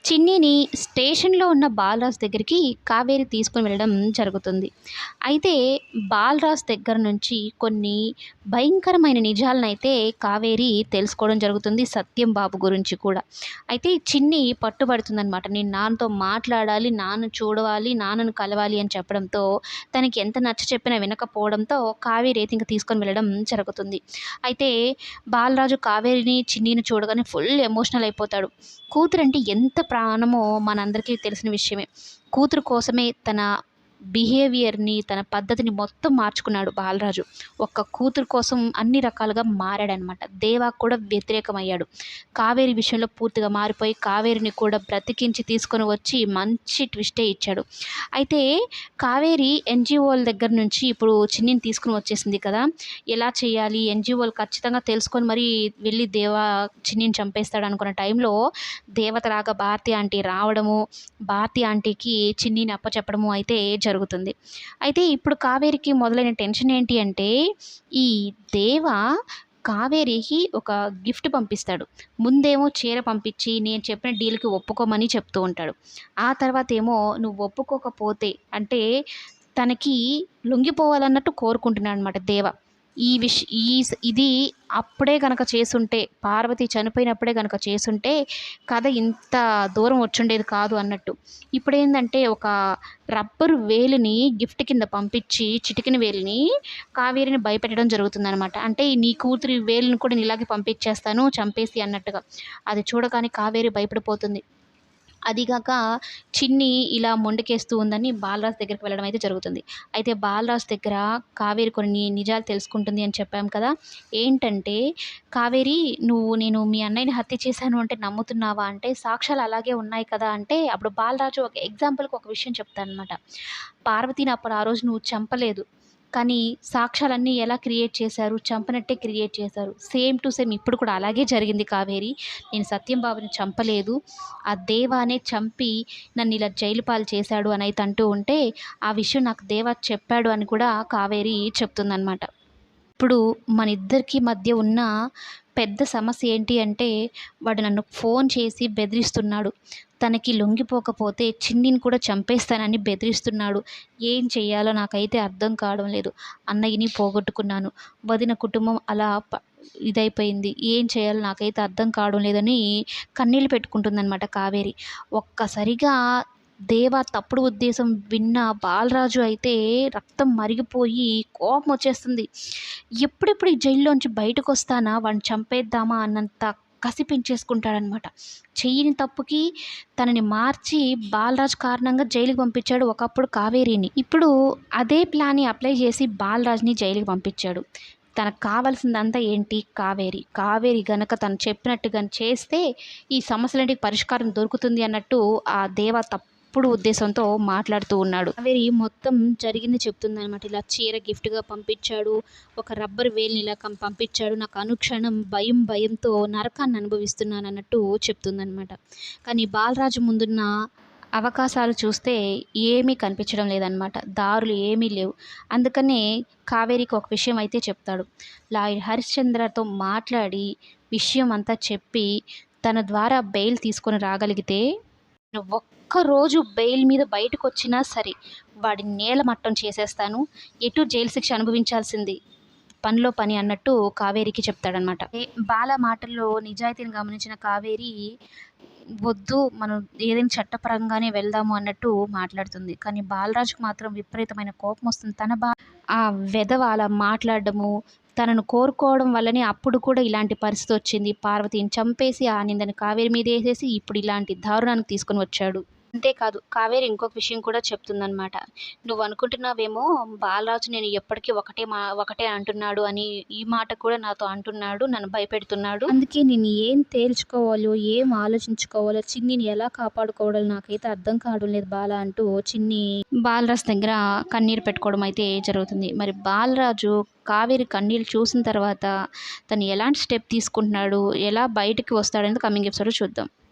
చిన్నిని స్టేషన్‌లో ఉన్న బాలరాజు దగ్గరికి కావేరి తీసుకొని వెళ్ళడం జరుగుతుంది. అయితే బాలరాజు దగ్గర నుంచి కొన్ని భయంకరమైన నిజాలనైతే కావేరి తెలుసుకోవడం జరుగుతుంది. సత్యం బాబు గురించి కూడా. అయితే చిన్ని పట్టుబడుతుందనమాట. నేను నాన్నతో మాట్లాడాలి, నాన్నని చూడవాలి, నాన్నని కలవాలి అని చెప్పడంతో తనకి ఎంత నచ్చచెప్పినా వినకపోవడంతో కావేరి అయితే ఇంక తీసుకొని వెళ్ళడం జరుగుతుంది. అయితే బాలరాజు కావేరిని, చిన్నిని చూడగానే ఫుల్ ఎమోషనల్ అయిపోతాడు. కూతురంటే ఎంత ప్రాణమో మనందరికీ తెలిసిన విషయమే. కూతురు కోసమే తన బిహేవియర్‌ని, తన పద్ధతిని మొత్తం మార్చుకున్నాడు బాలరాజు. ఒక్క కూతురు కోసం అన్ని రకాలుగా మారాడనమాట. దేవాకు కూడా వ్యతిరేకమయ్యాడు. కావేరి విషయంలో పూర్తిగా మారిపోయి కావేరిని కూడా బ్రతికించి తీసుకొని వచ్చి మంచి ట్విస్టే ఇచ్చాడు. అయితే కావేరి ఎన్‌జీఓల దగ్గర నుంచి ఇప్పుడు చిన్నిని తీసుకొని వచ్చేసింది కదా! ఎలా చేయాలి? ఎన్‌జీఓలు ఖచ్చితంగా తెలుసుకొని మరీ వెళ్ళి చిన్నిని చంపేస్తాడనుకున్న టైంలో దేవతలాగా భారతి ఆంటీ రావడము, భారతి ఆంటీకి చిన్నిని అప్పచెప్పడము అయితే జరుగుతుంది. అయితే ఇప్పుడు కావేరికి మొదలైన టెన్షన్ ఏంటి అంటే, ఈ దేవ కావేరికి ఒక గిఫ్ట్ పంపిస్తాడు. ముందేమో చీర పంపించి నేను చెప్పిన డీల్‌కి ఒప్పుకోమని చెప్తూ ఉంటాడు. ఆ తర్వాతేమో నువ్వు ఒప్పుకోకపోతే అంటే తనకి లొంగిపోవాలన్నట్టు కోరుకుంటున్నాడనమాట దేవ. ఈ విష్ ఈ స్ ఇది అప్పుడే గనక చేసుంటే, పార్వతి చనిపోయినప్పుడే గనక చేసుంటే కథ ఇంత దూరం వచ్చుండేది కాదు అన్నట్టు. ఇప్పుడేందంటే ఒక రబ్బరు వేలుని గిఫ్ట్ కింద పంపించి, చిటికెన వేలుని కావేరిని భయపెట్టడం జరుగుతుందనమాట. అంటే నీ కూతురి వేలుని కూడా నీలాగే పంపించేస్తాను చంపేసి అన్నట్టుగా. అది చూడగానే కావేరి భయపడిపోతుంది. అదీగాక చిన్ని ఇలా మొండికేస్తూ ఉందని బాలరాజు దగ్గరికి వెళ్ళడం అయితే జరుగుతుంది. అయితే బాలరాజు దగ్గర కావేరి కొన్ని నిజాలు తెలుసుకుంటుంది అని చెప్పాం కదా! ఏంటంటే, "కావేరి నేను మీ అన్నయ్యని హత్య చేశాను అంటే నమ్ముతున్నావా?" అంటే, "సాక్ష్యాలు అలాగే ఉన్నాయి కదా!" అంటే అప్పుడు బాలరాజు ఒక ఎగ్జాంపుల్‌కి ఒక విషయం చెప్తాడనమాట. "పార్వతిని అప్పుడు ఆ రోజు నువ్వు చంపలేదు. కానీ సాక్ష్యాలన్నీ ఎలా క్రియేట్ చేశారు? చంపనట్టే క్రియేట్ చేశారు. సేమ్ టు సేమ్ ఇప్పుడు కూడా అలాగే జరిగింది కావేరి. నేను సత్యం బాబుని చంపలేదు. ఆ దేవానే చంపి నన్నిలా జైలు పాలు చేశాడు" అనైతే అంటూ ఉంటే, ఆ విషయం నాకు దేవా చెప్పాడు అని కూడా కావేరి చెప్తుందనమాట. ఇప్పుడు మనిద్దరికీ మధ్య ఉన్న పెద్ద సమస్య ఏంటి అంటే, వాడు నన్ను ఫోన్ చేసి బెదిరిస్తున్నాడు. తనకి లొంగిపోకపోతే చిన్నిని కూడా చంపేస్తానని బెదిరిస్తున్నాడు. ఏం చెయ్యాలో నాకైతే అర్థం కావడం లేదు. అన్నయ్యని పోగొట్టుకున్నాను. వదిన కుటుంబం అలా ఇదైపోయింది. ఏం చేయాలో నాకైతే అర్థం కావడం లేదని కన్నీళ్లు పెట్టుకుంటుందనమాట కావేరి. ఒక్కసారిగా దేవా తప్పుడు ఉద్దేశం విన్న బాలరాజు అయితే రక్తం మరిగిపోయి కోపం వచ్చేస్తుంది. ఎప్పుడెప్పుడు ఈ జైల్లోంచి బయటకొస్తానా? వాడిని చంపేద్దామా అన్నంత కసి పెంచేసుకుంటాడనమాట. చెయ్యని తప్పుకి తనని మార్చి బాలరాజు కారణంగా జైలుకి పంపించాడు ఒకప్పుడు కావేరిని. ఇప్పుడు అదే ప్లాన్‌ని అప్లై చేసి బాలరాజుని జైలుకి పంపించాడు. తనకు కావాల్సిందంతా ఏంటి? కావేరి. కావేరి గనక తను చెప్పినట్టు గాని చేస్తే ఈ సమస్యలన్నిటికి పరిష్కారం దొరుకుతుంది అన్నట్టు ఆ దేవ తప్పుడు ఉద్దేశంతో మాట్లాడుతూ ఉన్నాడు. కావేరి మొత్తం జరిగింది చెప్తుందనమాట. ఇలా చీర గిఫ్ట్‌గా పంపించాడు. ఒక రబ్బర్ వేలుని ఇలా పంపించాడు. నాకు అనుక్షణం భయంతో నరకాన్ని అనుభవిస్తున్నానన్నట్టు చెప్తుందనమాట. కానీ బాలరాజు ముందున్న అవకాశాలు చూస్తే ఏమీ కనిపించడం లేదనమాట. దారులు ఏమీ లేవు. అందుకనే కావేరికి ఒక విషయం అయితే చెప్తాడు. లాయర్ హరిశ్చంద్రతో మాట్లాడి విషయం అంతా చెప్పి తన ద్వారా బెయిల్ తీసుకొని రాగలిగితే ఒక్కరోజు బెయిల్ మీద బయటకొచ్చినా సరే వాడిని నేలమట్టం చేసేస్తాను. ఎటు జైలు శిక్ష అనుభవించాల్సింది పనిలో పని అన్నట్టు కావేరికి చెప్తాడనమాట. బాల మాటల్లో నిజాయితీని గమనించిన కావేరి వద్దు మనం ఏదైనా చట్టపరంగానే వెళ్దాము అన్నట్టు మాట్లాడుతుంది. కానీ బాలరాజుకు మాత్రం విపరీతమైన కోపం వస్తుంది. ఆ వెధవ అలా మాట్లాడడము, తనను కోరుకోవడం వల్లనే అప్పుడు కూడా ఇలాంటి పరిస్థితి వచ్చింది. పార్వతిని చంపేసి ఆ నిందని కావేరి మీద ఏసేసి ఇప్పుడు ఇలాంటి దారుణానికి తీసుకొని వచ్చాడు. అంతేకాదు కావేరి ఇంకొక విషయం కూడా చెప్తుందనమాట. "నువ్వు అనుకుంటున్నావేమో బాలరాజు నేను ఎప్పటికీ ఒకటే అంటున్నాడు అని ఈ మాట కూడా నాతో అంటున్నాడు. నన్ను భయపెడుతున్నాడు. అందుకే నేను ఏం తేల్చుకోవాలో, ఏం ఆలోచించుకోవాలో, చిన్నిని ఎలా కాపాడుకోవాలో నాకైతే అర్థం కావడం లేదు బాల" అంటూ చిన్ని బాలరాజు దగ్గర కన్నీరు పెట్టుకోవడం అయితే జరుగుతుంది. మరి బాలరాజు కావేరి కన్నీళ్ళు చూసిన తర్వాత తను ఎలాంటి స్టెప్ తీసుకుంటున్నాడు, ఎలా బయటికి వస్తాడనేది కమింగ్ ఎపిసోడ్‌లో చూద్దాం.